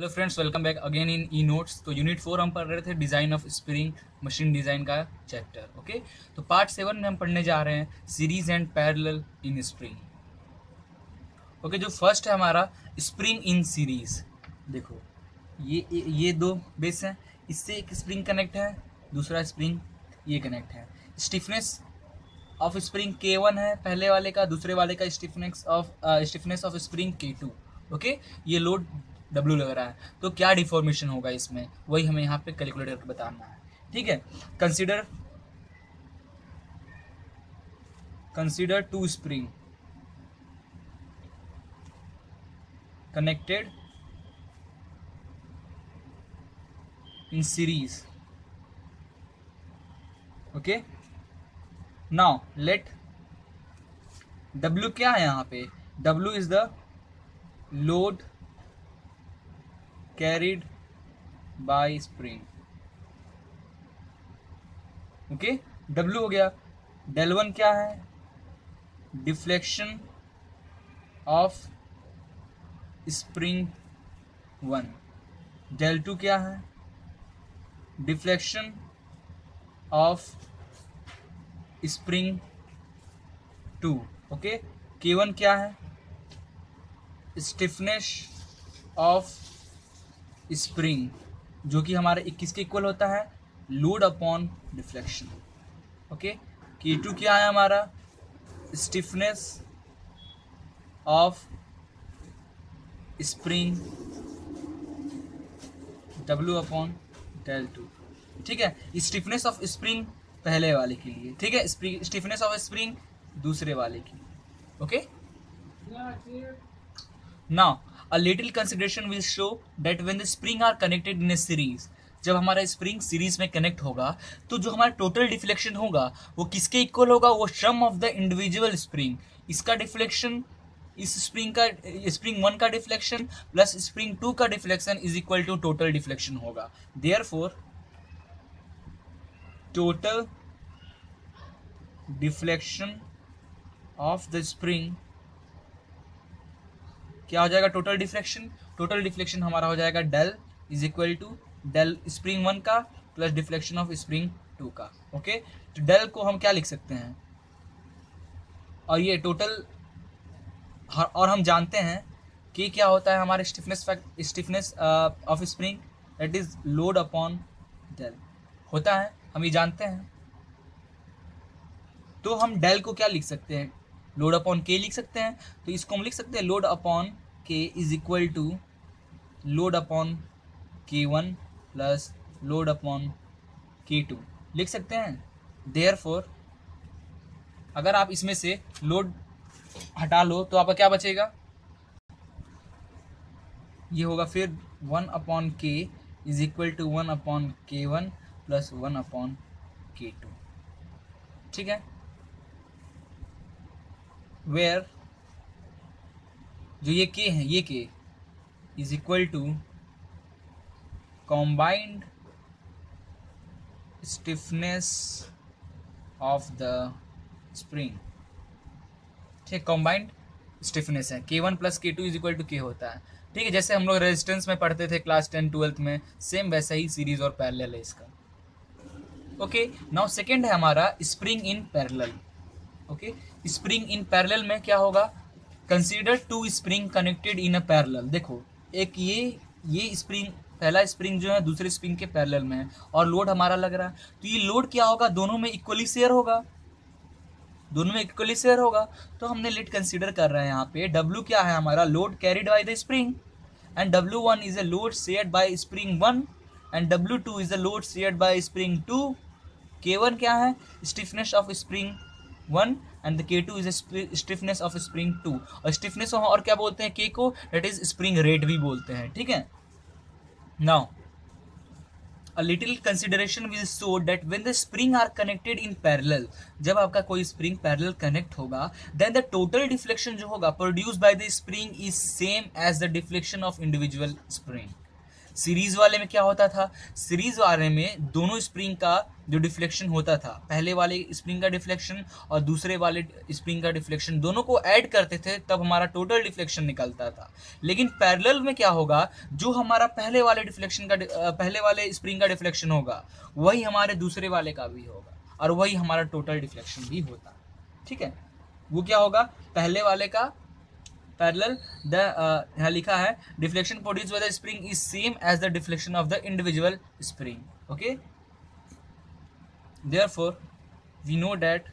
Hello friends, welcome back again in e notes. तो unit 4 हम पढ़ रहे थे design of spring machine design का चैप्टर। ओके, तो पार्ट 7 में हम पढ़ने जा रहे हैं series and parallel in spring. Okay, जो फर्स्ट है हमारा स्प्रिंग इन सीरीज। देखो ये दो बेस हैं, इससे एक स्प्रिंग कनेक्ट है, दूसरा स्प्रिंग ये कनेक्ट है। स्टिफनेस ऑफ स्प्रिंग K1 है पहले वाले का, दूसरे वाले का stiffness of spring K2। Okay, ये लोड W लग रहा है, तो क्या डिफॉर्मेशन होगा इसमें, वही हमें यहाँ पे कैलकुलेट करके बताना है। ठीक है, consider two spring connected in series. Okay, now let W क्या है यहाँ पे, W is the load carried by spring. Okay, W हो गया। डेल वन क्या है, deflection of spring one. Del two क्या है, deflection of spring two. Okay, K1 क्या है, स्टिफनेस ऑफ स्प्रिंग, जो कि हमारे किसके इक्वल होता है, load upon deflection. Okay, K2 क्या है हमारा, stiffness of spring W upon del two. ठीक है, स्टिफनेस ऑफ स्प्रिंग पहले वाले के लिए, ठीक है, स्टिफनेस ऑफ स्प्रिंग दूसरे वाले के लिए। Okay, now a little consideration will show that when the spring are connected in a series, जब हमारा स्प्रिंग सीरीज में कनेक्ट होगा तो जो हमारा टोटल डिफ्लेक्शन होगा वो किसके इक्वल होगा, वो sum of the individual spring. इसका डिफ्लेक्शन, इस स्प्रिंग का, स्प्रिंग 1 का डिफ्लेक्शन प्लस स्प्रिंग 2 का deflection is equal to total deflection होगा। Therefore total deflection of the spring क्या हो जाएगा, टोटल डिफ्लेक्शन हमारा हो जाएगा del is equal to del spring 1 का प्लस डिफ्लेक्शन ऑफ स्प्रिंग 2 का। ओके, तो डेल को हम क्या लिख सकते हैं, और ये टोटल, और हम जानते हैं कि क्या होता है हमारे stiffness of spring, that is load upon del होता है, हम ये जानते हैं। तो हम डेल को क्या लिख सकते हैं, लोड अपॉन के लिख सकते हैं। तो इसको हम लिख सकते हैं load upon K is equal to load upon K1 plus load upon K2 लिख सकते हैं। देयरफॉर अगर आप इसमें से लोड हटा लो तो आपका क्या बचेगा, ये होगा फिर 1 upon K is equal to 1 upon K1 plus 1 upon K2। ठीक है, वेयर जो ये के है, ये K is equal to combined stiffness of the spring. ठीक, कॉम्बाइंड स्टिफनेस है, K1 plus K2 is equal to के होता है। ठीक है, जैसे हम लोग रेजिस्टेंस में पढ़ते थे क्लास 10-12 में, सेम वैसा ही सीरीज और पैरेलल है इसका। ओके, नाउ सेकेंड है हमारा spring in parallel. Okay, spring in parallel में क्या होगा, consider two spring connected in a parallel. देखो, एक ये स्प्रिंग, पहला स्प्रिंग जो है दूसरे स्प्रिंग के पैरेलल में है और लोड हमारा लग रहा है, तो ये लोड क्या होगा, दोनों में इक्वली शेयर होगा। तो हमने लेट कंसीडर कर रहे हैं यहाँ पे W क्या है हमारा, load carried bye the spring, and W1 is a load shared by spring 1 and W2 is a load shared by spring 2। K1 क्या है, stiffness of spring 1 and the K2 is stiffness of spring 2। और stiffness और क्या बोलते हैं, K को, that is spring rate भी बोलते हैं। ठीक है, now a little consideration will show that when the spring are connected in parallel, जब आपका कोई स्प्रिंग पैरेलल कनेक्ट होगा, then the total deflection जो होगा produced by the spring is same as the deflection of individual spring। Series वाले में क्या होता था, सीरीज वाले में दोनों स्प्रिंग का जो डिफ्लेक्शन होता था, पहले वाले स्प्रिंग का डिफ्लेक्शन और दूसरे वाले स्प्रिंग का डिफ्लेक्शन, दोनों को ऐड करते थे तब हमारा टोटल डिफ्लेक्शन निकलता था। लेकिन पैरेलल में क्या होगा, जो हमारा पहले वाले डिफ्लेक्शन का पहले वाले स्प्रिंग का डिफ्लेक्शन होगा वही हमारे दूसरे वाले का भी होगा और वही हमारा टोटल डिफ्लेक्शन भी होता। ठीक है, वो क्या होगा, पहले वाले का पैरेलल द यहाँ लिखा है deflection produce by the spring is same as the deflection of the individual spring. Okay, therefore we know that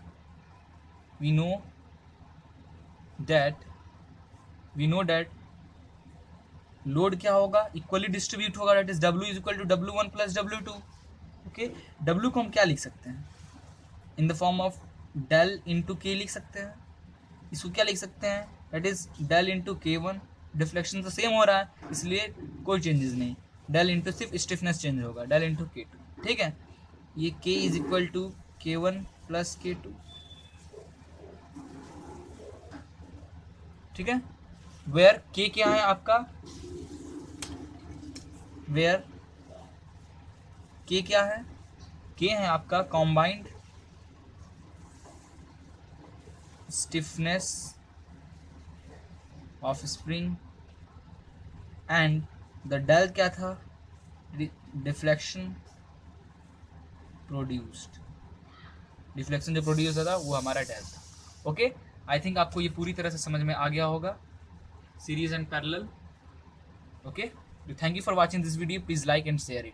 load क्या होगा, इक्वली डिस्ट्रीब्यूट होगा, that is W is equal to W1 plus W2। Okay, W को हम क्या लिख सकते हैं, in the form of del into K लिख सकते हैं। इसको क्या लिख सकते हैं, that is del into K1। Deflection तो सेम हो रहा है इसलिए कोई चेंजेस नहीं, डेल इंटू सिर्फ स्टिफनेस चेंज होगा, डेल इंटू K2। ठीक है, ये K is equal to K1 plus K2। ठीक है, वेयर K क्या है आपका, वेयर K क्या है, K है आपका combined stiffness of spring and the del क्या था, डिफ्लेक्शन प्रोड्यूस्ड, डिफ्लेक्शन जो प्रोड्यूस था वो हमारा डेल था। ओके, आई थिंक आपको ये पूरी तरह से समझ में आ गया होगा, series and parallel. Okay, thank you for watching this video, please like and share it.